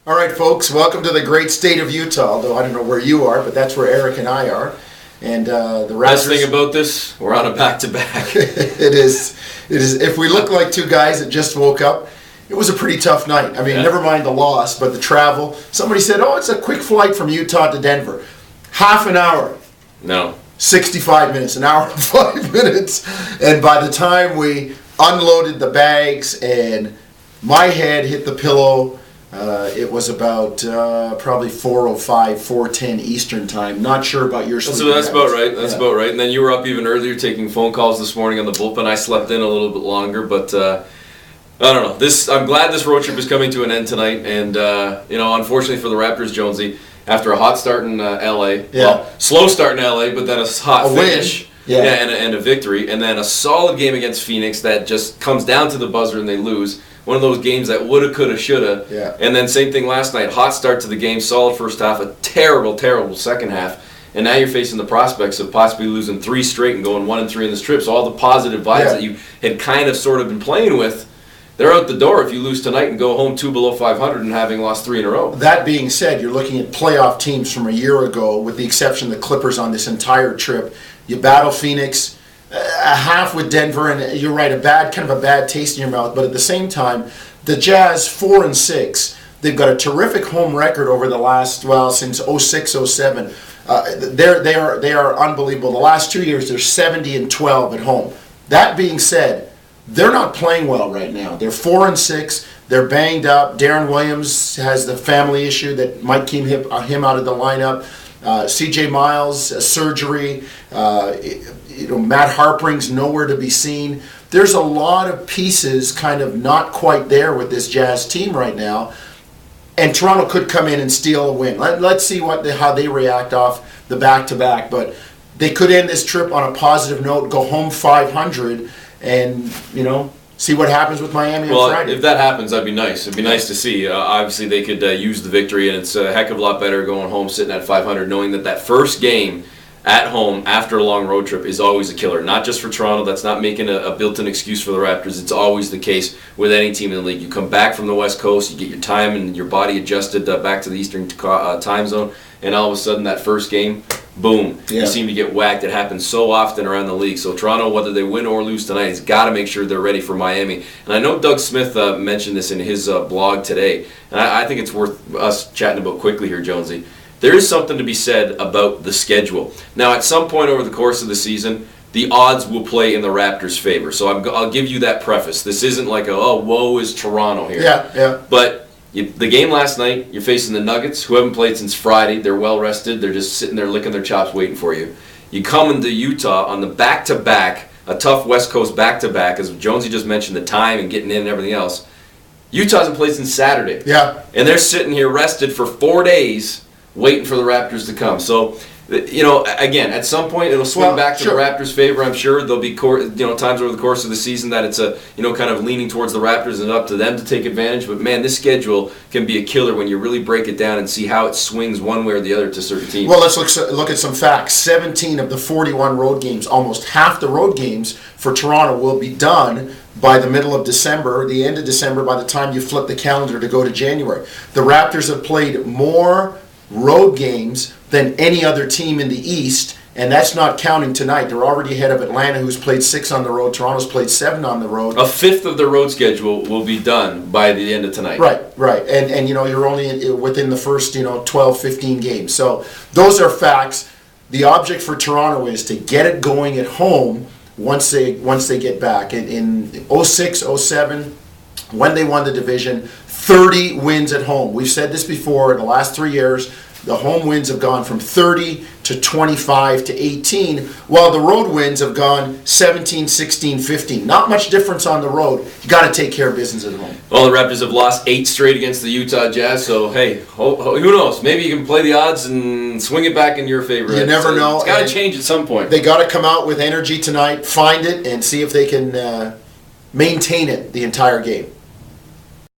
All right, folks, welcome to the great state of Utah. Although I don't know where you are, but that's where Eric and I are. And the Raptors. Best thing about this, we're on a back-to-back. It is. If we look like two guys that just woke up, it was a pretty tough night. I mean, never mind the loss, but the travel. Somebody said, "Oh, it's a quick flight from Utah to Denver." Half an hour. No. 65 minutes, an hour and 5 minutes. And by the time we unloaded the bags and my head hit the pillow, it was about probably 4:05, 4:10 Eastern time. Not sure about your sleep. That's about right. That's about right. And then you were up even earlier taking phone calls this morning on the bullpen. I slept in a little bit longer, but I don't know. I'm glad this road trip is coming to an end tonight. And unfortunately for the Raptors, Jonesy, after a hot start in LA, slow start in LA, but then a hot finish. And a victory, and then a solid game against Phoenix that just comes down to the buzzer and they lose. One of those games that woulda, coulda, shoulda. Yeah. And then same thing last night. Hot start to the game, solid first half, a terrible, terrible second half. And now you're facing the prospects of possibly losing 3 straight and going 1-3 in this trip. So all the positive vibes that you had kind of sort of been playing with, they're out the door if you lose tonight and go home 2 below 500 and having lost 3 in a row. That being said, you're looking at playoff teams from a year ago, with the exception of the Clippers on this entire trip. You battle Phoenix, a half with Denver, and you're right, kind of a bad taste in your mouth. But at the same time, the Jazz 4-6. They've got a terrific home record over the last since 06-07. They are unbelievable. The last 2 years, they're 70-12 at home. That being said, they're not playing well right now. They're 4-6. They're banged up. Darren Williams has the family issue that might keep him out of the lineup. C.J. Miles, surgery. Matt Harpering's nowhere to be seen. There's a lot of pieces kind of not quite there with this Jazz team right now. And Toronto could come in and steal a win. Let's see how they react off the back-to-back. But they could end this trip on a positive note, go home 500, and, see what happens with Miami on Friday. Well, if that happens, that'd be nice. It'd be nice to see. Obviously, they could use the victory, and it's a heck of a lot better going home sitting at 500, knowing that first game at home after a long road trip is always a killer. Not just for Toronto. That's not making a built-in excuse for the Raptors. It's always the case with any team in the league. You come back from the West Coast, you get your time and your body adjusted back to the Eastern time zone, and all of a sudden that first game, boom, you seem to get whacked. It happens so often around the league. So Toronto, whether they win or lose tonight, has got to make sure they're ready for Miami. And I know Doug Smith mentioned this in his blog today, and I think it's worth us chatting about quickly here, Jonesy. There is something to be said about the schedule. Now, at some point over the course of the season, the odds will play in the Raptors' favor. So I'll give you that preface. This isn't like woe is Toronto here. Yeah. But the game last night, you're facing the Nuggets, who haven't played since Friday. They're well rested. They're just sitting there licking their chops waiting for you. You come into Utah on the back-to-back, a tough West Coast back-to-back, as Jonesy just mentioned, the time and getting in and everything else. Utah hasn't played since Saturday. Yeah. And they're sitting here rested for 4 days waiting for the Raptors to come. So, again, at some point it'll swing back to the Raptors' favor. I'm sure there'll be times over the course of the season that it's kind of leaning towards the Raptors and up to them to take advantage. But man, this schedule can be a killer when you really break it down and see how it swings one way or the other to certain teams. Well, let's look at some facts. 17 of the 41 road games, almost half the road games for Toronto, will be done by the middle of December, the end of December, by the time you flip the calendar to go to January. The Raptors have played more road games than any other team in the East, and that's not counting tonight. They're already ahead of Atlanta, who's played 6 on the road. Toronto's played 7 on the road. A fifth of the road schedule will be done by the end of tonight. Right. And you're only within the first 12, 15 games. So those are facts. The object for Toronto is to get it going at home once they get back. In 06-07, when they won the division, 30 wins at home. We've said this before. In the last 3 years, the home wins have gone from 30 to 25 to 18, while the road wins have gone 17, 16, 15. Not much difference on the road. You got to take care of business at home. Well, the Raptors have lost 8 straight against the Utah Jazz, so hey, who knows? Maybe you can play the odds and swing it back in your favor. You never know. It's got to change at some point. They got to come out with energy tonight, find it, and see if they can maintain it the entire game.